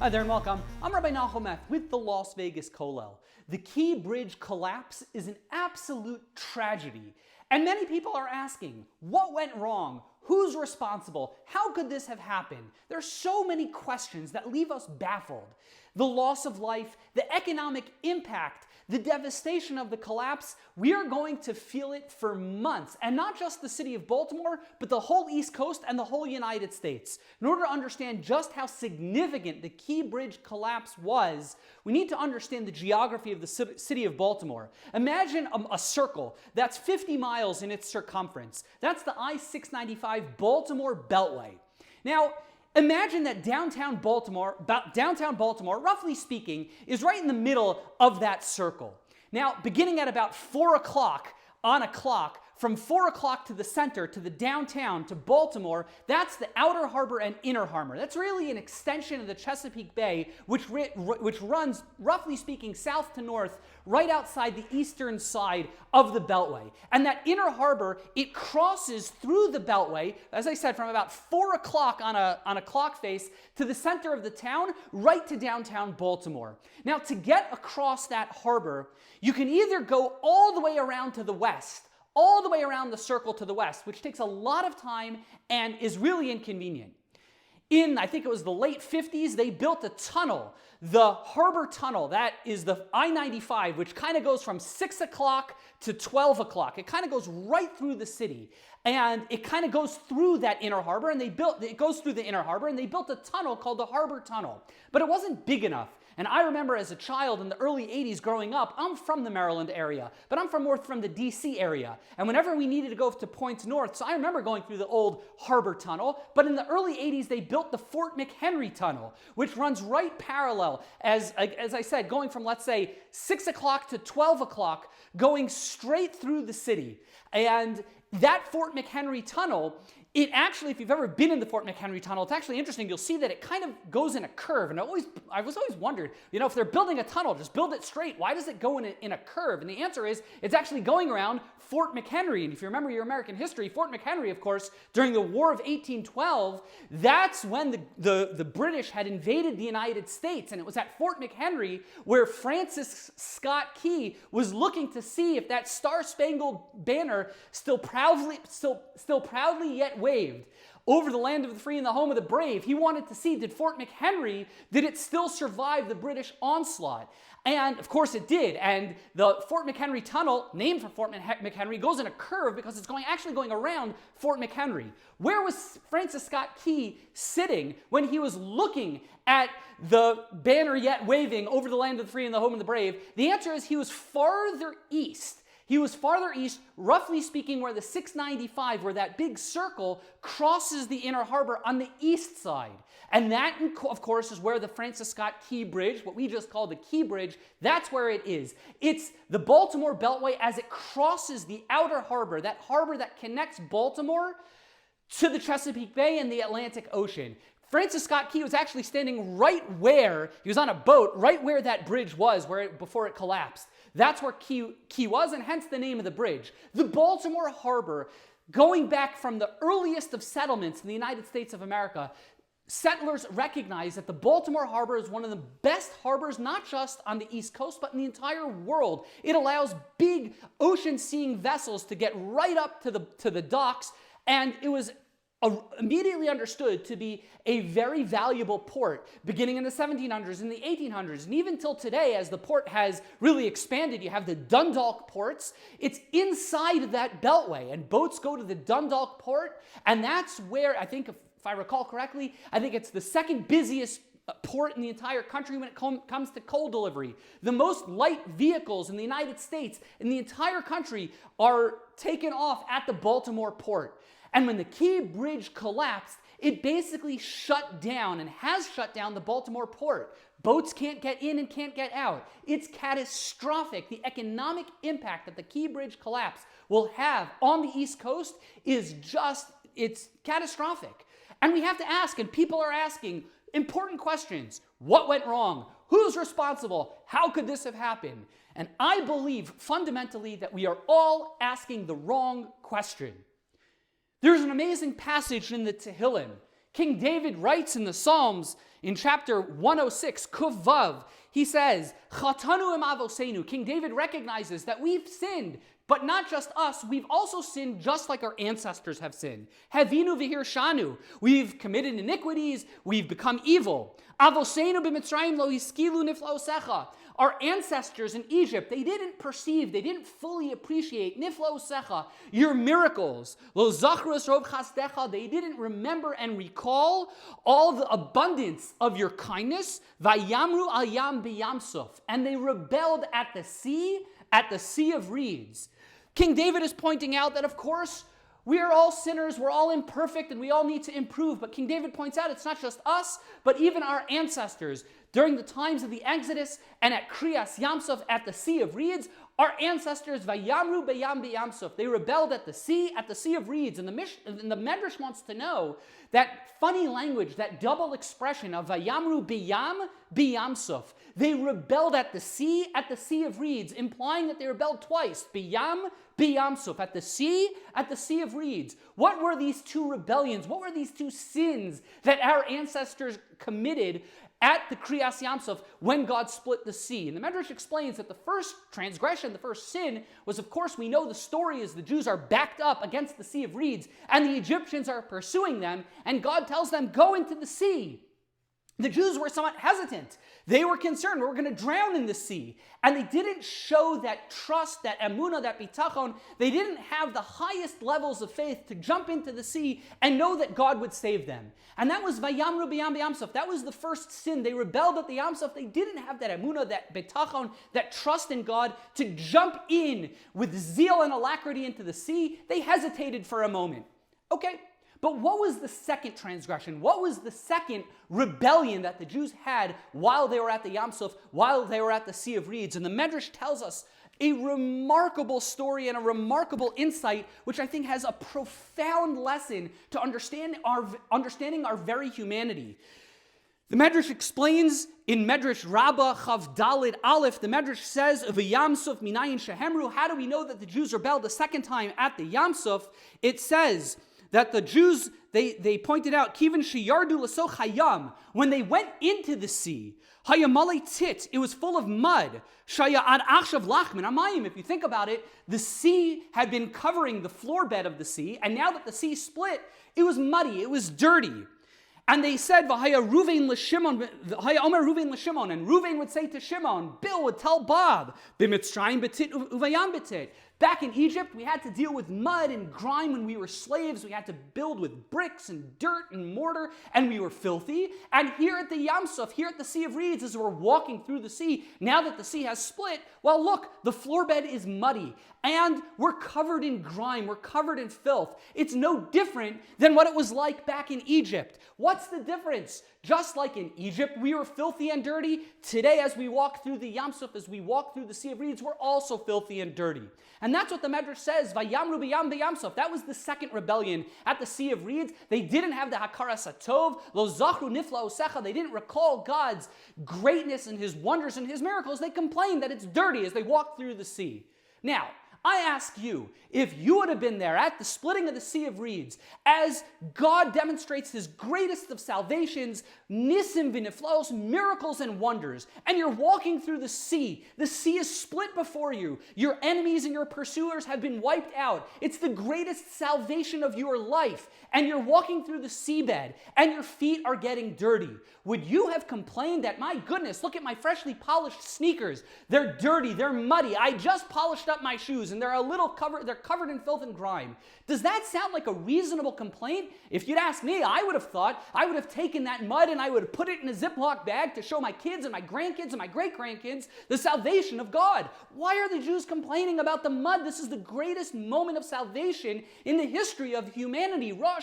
Hi there and welcome. I'm Rabbi Nahometh with the Las Vegas Kollel. The Key Bridge collapse is an absolute tragedy. And many people are asking, what went wrong? Who's responsible? How could this have happened? There are so many questions that leave us baffled. The loss of life, the economic impact, the devastation of the collapse, we are going to feel it for months. And not just the city of Baltimore, but the whole East Coast and the whole United States. In order to understand just how significant the Key Bridge collapse was, we need to understand the geography of the city of Baltimore. Imagine a circle that's 50 miles in its circumference. That's the I-695 Baltimore Beltway. Now, imagine that downtown Baltimore, roughly speaking, is right in the middle of that circle. Now, beginning at about 4 o'clock on a clock, from 4 o'clock to the center, to the downtown, to Baltimore, that's the outer harbor and inner harbor. That's really an extension of the Chesapeake Bay, which runs, roughly speaking, south to north, right outside the eastern side of the Beltway. And that inner harbor, it crosses through the Beltway, as I said, from about 4 o'clock on a clock face to the center of the town, right to downtown Baltimore. Now, to get across that harbor, you can either go all the way around to the west, all the way around the circle to the west, which takes a lot of time and is really inconvenient. In, I think it was the late 50s, they built a tunnel, the Harbor Tunnel. That is the I-95, which kind of goes from 6 o'clock to 12 o'clock. It kind of goes right through the city. And it kind of goes through that inner harbor, and it goes through the inner harbor, and they built a tunnel called the Harbor Tunnel. But it wasn't big enough. And I remember as a child in the early 80s growing up, I'm from the Maryland area, but I'm from the DC area. And whenever we needed to go to points north, so I remember going through the old Harbor Tunnel, but in the early 80s, they built the Fort McHenry Tunnel, which runs right parallel, as I said, going from, let's say, 6 o'clock to 12 o'clock, going straight through the city. And that Fort McHenry Tunnel, it actually, if you've ever been in the Fort McHenry Tunnel, it's actually interesting. You'll see that it kind of goes in a curve. And I was always wondered, if they're building a tunnel, just build it straight. Why does it go in a curve? And the answer is, it's actually going around Fort McHenry. And if you remember your American history, Fort McHenry, of course, during the War of 1812, that's when the British had invaded the United States. And it was at Fort McHenry where Francis Scott Key was looking to see if that Star-Spangled Banner still proudly yet waved over the land of the free and the home of the brave. He wanted to see, did Fort McHenry, did it still survive the British onslaught? And of course it did. And the Fort McHenry Tunnel, named for Fort McHenry, goes in a curve because it's actually going around Fort McHenry. Where was Francis Scott Key sitting when he was looking at the banner yet waving over the land of the free and the home of the brave? The answer is he was farther east. He was farther east, roughly speaking, where the 695, where that big circle crosses the inner harbor on the east side. And that, of course, is where the Francis Scott Key Bridge, what we just call the Key Bridge, that's where it is. It's the Baltimore Beltway as it crosses the outer harbor that connects Baltimore to the Chesapeake Bay and the Atlantic Ocean. Francis Scott Key was actually standing right where, he was on a boat, right where that bridge was, before it collapsed. That's where Key was, and hence the name of the bridge. The Baltimore Harbor, going back from the earliest of settlements in the United States of America, settlers recognized that the Baltimore Harbor is one of the best harbors, not just on the East Coast, but in the entire world. It allows big ocean-seeing vessels to get right up to the docks, and it was immediately understood to be a very valuable port, beginning in the 1700s and the 1800s, and even till today, as the port has really expanded. You have the Dundalk ports. It's inside of that beltway, and boats go to the Dundalk port, and that's where, I think, if I recall correctly, I think it's the second busiest port in the entire country when it comes to coal delivery. The most light vehicles in the United States, in the entire country, are taken off at the Baltimore port. And when the Key Bridge collapsed, it basically shut down and has shut down the Baltimore port. Boats can't get in and can't get out. It's catastrophic. The economic impact that the Key Bridge collapse will have on the East Coast is it's catastrophic. And we have to ask, and people are asking, important questions. What went wrong? Who's responsible? How could this have happened? And I believe fundamentally that we are all asking the wrong question. There's an amazing passage in the Tehillim. King David writes in the Psalms in chapter 106, Kuv Vav, he says, Chatanu im avoseinu. King David recognizes that we've sinned, but not just us, we've also sinned just like our ancestors have sinned. Havinu v'hirshanu. We've committed iniquities, we've become evil. Avoseinu b'mitzrayim lo hiskilu niflaosecha. Our ancestors in Egypt, they didn't perceive, they didn't fully appreciate niflaosecha, your miracles. Lo zachrus rov chasdecha. They didn't remember and recall all the abundance of your kindness. Vayamru al yam b'yamsuf. And they rebelled at the sea of reeds. King David is pointing out that, of course, we are all sinners, we're all imperfect, and we all need to improve. But King David points out it's not just us, but even our ancestors. During the times of the Exodus and at Kriyas Yamsuf, at the Sea of Reeds, our ancestors, Vayamru beyam b'yamsuf, they rebelled at the sea of reeds. And the Medrash wants to know that funny language, that double expression of Vayamru beyam b'yamsuf. They rebelled at the sea of reeds, implying that they rebelled twice. Biyam b'yamsuf, at the sea of reeds. What were these two rebellions? What were these two sins that our ancestors committed at the Kriyas Yamsuf when God split the sea? And the Medrash explains that the first transgression, the first sin, was, of course, we know the story is the Jews are backed up against the Sea of Reeds, and the Egyptians are pursuing them, and God tells them, go into the sea. The Jews were somewhat hesitant. They were concerned, we're going to drown in the sea. And they didn't show that trust, that emunah, that bitachon. They didn't have the highest levels of faith to jump into the sea and know that God would save them. And that was vayamru b'yam b'yamsuf. That was the first sin. They rebelled at the Yamsuf. They didn't have that emunah, that bitachon, that trust in God to jump in with zeal and alacrity into the sea. They hesitated for a moment. Okay. But what was the second transgression? What was the second rebellion that the Jews had while they were at the Yamsuf, while they were at the Sea of Reeds? And the Medrash tells us a remarkable story and a remarkable insight, which I think has a profound lesson to understanding our very humanity. The Medrash explains in Medrash Rabbah Chav Dalid Aleph, the Medrash says, V'yamsuf minayin shehemru. How do we know that the Jews rebelled the second time at the Yamsuf? It says that the Jews, they pointed out, Kivin sheyardu l'so hayam, when they went into the sea, hayamale tit, it was full of mud, shaya ad achshav lachmin amayim. If you think about it, the sea had been covering the floor bed of the sea, and now that the sea split, it was muddy, it was dirty. And they said, V'haya Ruvain l'Shimon, V'haya Omer Ruvain l'Shimon, and Ruvain would say to Shimon, Bill would tell Bob, B'mitzrayim betit uvayam betit. Back in Egypt, we had to deal with mud and grime when we were slaves. We had to build with bricks and dirt and mortar, and we were filthy. And here at the Yamsuf, here at the Sea of Reeds, as we're walking through the sea, now that the sea has split, well, look, the floor bed is muddy, and we're covered in grime, we're covered in filth. It's no different than what it was like back in Egypt. What's the difference? Just like in Egypt, we were filthy and dirty. Today, as we walk through the Yamsuf, as we walk through the Sea of Reeds, we're also filthy and dirty. And that's what the Medrash says, Vayamru b'yam b'yamsuf. That was the second rebellion at the Sea of Reeds. They didn't have the Hakaras HaTov, Lo zachru niflaosecha. They didn't recall God's greatness and His wonders and His miracles. They complained that it's dirty as they walked through the sea. Now, I ask you, if you would have been there at the splitting of the Sea of Reeds, as God demonstrates His greatest of salvations, nisim v'niflaos, miracles and wonders, and you're walking through the sea is split before you, your enemies and your pursuers have been wiped out, it's the greatest salvation of your life, and you're walking through the seabed, and your feet are getting dirty, would you have complained that, my goodness, look at my freshly polished sneakers, they're dirty, they're muddy, I just polished up my shoes, and they're covered in filth and grime. Does that sound like a reasonable complaint? If you'd ask me, I would have taken that mud and I would have put it in a Ziploc bag to show my kids and my grandkids and my great-grandkids the salvation of God. Why are the Jews complaining about the mud? This is the greatest moment of salvation in the history of humanity. Our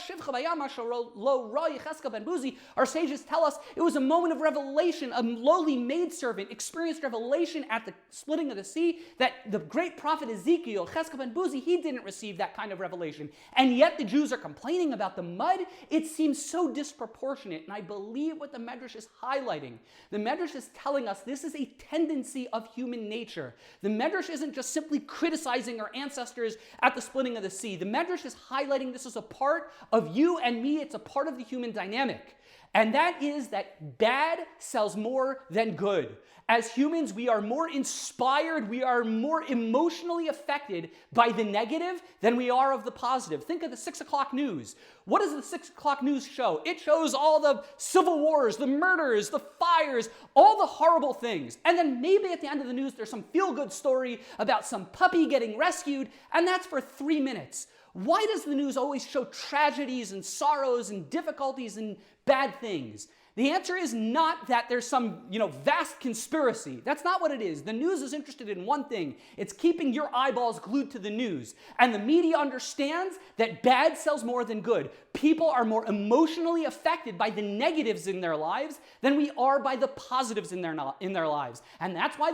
sages tell us it was a moment of revelation. A lowly maidservant experienced revelation at the splitting of the sea that the great prophet Ezekiel Ezekiel, Cheskab and Buzi, he didn't receive that kind of revelation. And yet the Jews are complaining about the mud. It seems so disproportionate. And I believe what the Medrash is highlighting. The Medrash is telling us this is a tendency of human nature. The Medrash isn't just simply criticizing our ancestors at the splitting of the sea. The Medrash is highlighting this is a part of you and me. It's a part of the human dynamic. And that is that bad sells more than good. As humans, we are more inspired, we are more emotionally affected by the negative than we are of the positive. Think of the 6 o'clock news. What does the 6 o'clock news show? It shows all the civil wars, the murders, the fires, all the horrible things. And then maybe at the end of the news, there's some feel-good story about some puppy getting rescued, and that's for 3 minutes. Why does the news always show tragedies and sorrows and difficulties and bad things? The answer is not that there's some, vast conspiracy. That's not what it is. The news is interested in one thing. It's keeping your eyeballs glued to the news. And the media understands that bad sells more than good. People are more emotionally affected by the negatives in their lives than we are by the positives in their lives. And that's why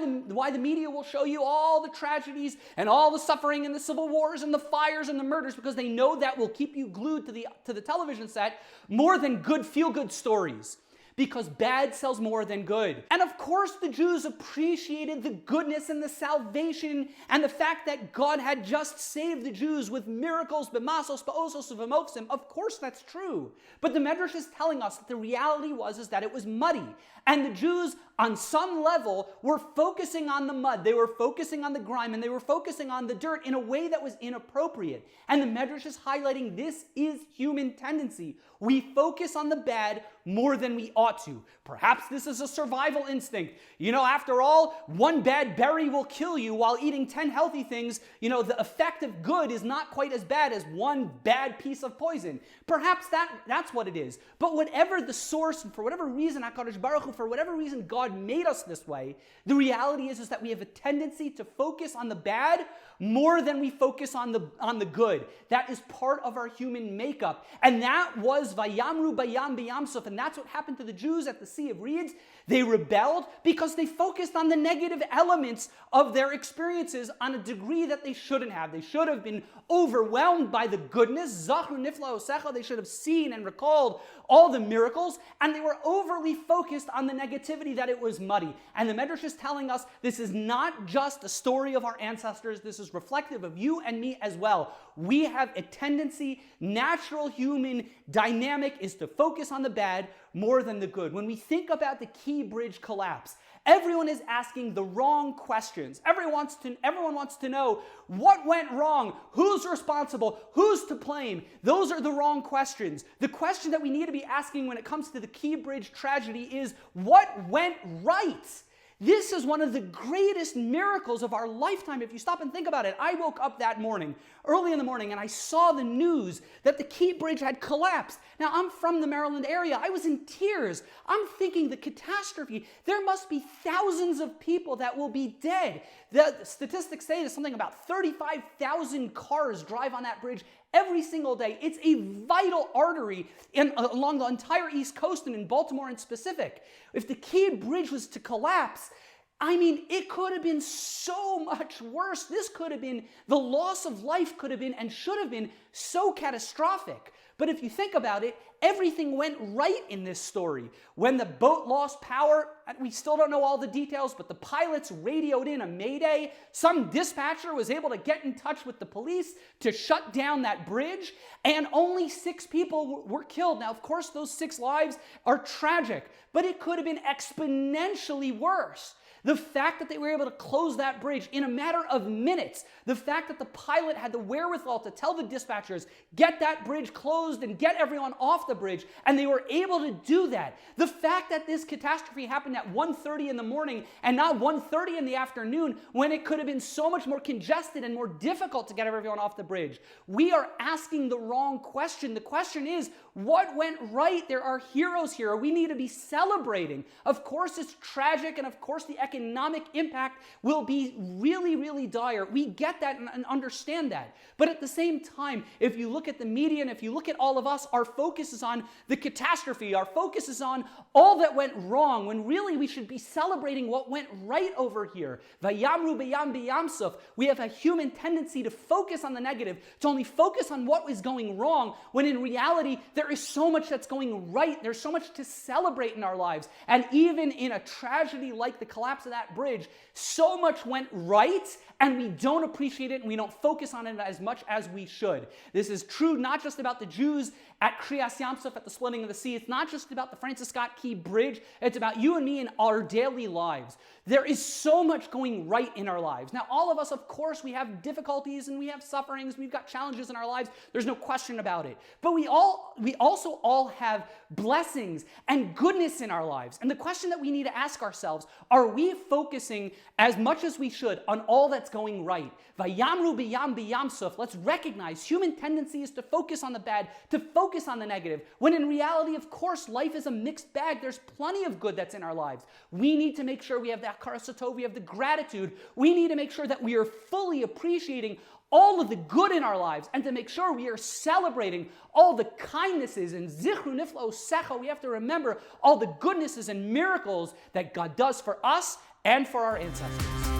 the media will show you all the tragedies and all the suffering and the civil wars and the fires and the murders, because they know that will keep you glued to the television set more than good feel-good stories. Because bad sells more than good. And of course the Jews appreciated the goodness and the salvation and the fact that God had just saved the Jews with miracles, b'masos, ba'osos, v'moksim. Of course that's true. But the Medrash is telling us that the reality is that it was muddy. And the Jews, on some level, were focusing on the mud. They were focusing on the grime, and they were focusing on the dirt in a way that was inappropriate. And the Medrash is highlighting this is human tendency. We focus on the bad more than we ought to. Perhaps this is a survival instinct. After all, one bad berry will kill you while eating 10 healthy things. The effect of good is not quite as bad as one bad piece of poison. Perhaps that's what it is. But whatever the source, and for whatever reason, HaKadosh Baruch Hu, for whatever reason God made us this way, the reality is that we have a tendency to focus on the bad more than we focus on the good. That is part of our human makeup. And that was Vayamru Bayam B'Yamsuf, and that's what happened to the Jews at the Sea of Reeds. They rebelled because they focused on the negative elements of their experiences on a degree that they shouldn't have. They should have been overwhelmed by the goodness. Zachru Nifla Osecha. They should have seen and recalled all the miracles, and they were overly focused on the negativity that it was muddy. And the Medrash is telling us this is not just a story of our ancestors. This is reflective of you and me as well. We have a tendency, natural human dynamic is to focus on the bad more than the good. When we think about the Key Bridge collapse, everyone is asking the wrong questions. Everyone wants to know what went wrong, who's responsible, who's to blame. Those are the wrong questions. The question that we need to be asking when it comes to the Key Bridge tragedy is what went right? This is one of the greatest miracles of our lifetime. If you stop and think about it, I woke up that morning, early in the morning, and I saw the news that the Key Bridge had collapsed. Now, I'm from the Maryland area. I was in tears. I'm thinking the catastrophe. There must be thousands of people that will be dead. The statistics say there's something about 35,000 cars drive on that bridge every single day. It's a vital artery along the entire East Coast and in Baltimore in specific. If the Key Bridge was to collapse, it could have been so much worse. This could have been, the loss of life could have been and should have been so catastrophic. But if you think about it, everything went right in this story. When the boat lost power, we still don't know all the details, but the pilots radioed in a mayday. Some dispatcher was able to get in touch with the police to shut down that bridge, and only 6 people were killed. Now, of course, those 6 lives are tragic, but it could have been exponentially worse. The fact that they were able to close that bridge in a matter of minutes, the fact that the pilot had the wherewithal to tell the dispatchers, get that bridge closed and get everyone off the bridge, and they were able to do that. The fact that this catastrophe happened at 1:30 in the morning and not 1:30 in the afternoon, when it could have been so much more congested and more difficult to get everyone off the bridge. We are asking the wrong question. The question is, what went right? There are heroes here. We need to be celebrating. Of course, it's tragic, and of course, the economic impact will be really, really dire. We get that and understand that. But at the same time, if you look at the media and if you look at all of us, our focus is on the catastrophe. Our focus is on all that went wrong, when really we should be celebrating what went right over here. Vayamru b'yam b'yamsuf. We have a human tendency to focus on the negative, to only focus on what is going wrong, when in reality, there is so much that's going right. There's so much to celebrate in our lives. And even in a tragedy like the collapse of that bridge, so much went right, and we don't appreciate it and we don't focus on it as much as we should. This is true not just about the Jews at Kriyas Yamsuf, at the splitting of the sea. It's not just about the Francis Scott Key Bridge. It's about you and me in our daily lives. There is so much going right in our lives. Now, all of us, of course, we have difficulties and we have sufferings. We've got challenges in our lives. There's no question about it. But we also all have blessings and goodness in our lives. And the question that we need to ask ourselves, are we focusing as much as we should on all that's going right? Vayamru b'yam b'yamsuf. Let's recognize human tendency is to focus on the bad, to focus on the negative, when in reality, of course, life is a mixed bag. There's plenty of good that's in our lives. We need to make sure we have that karasatov, we have the gratitude. We need to make sure that we are fully appreciating all of the good in our lives, and to make sure we are celebrating all the kindnesses and zichru niflo secha. We have to remember all the goodnesses and miracles that God does for us and for our ancestors.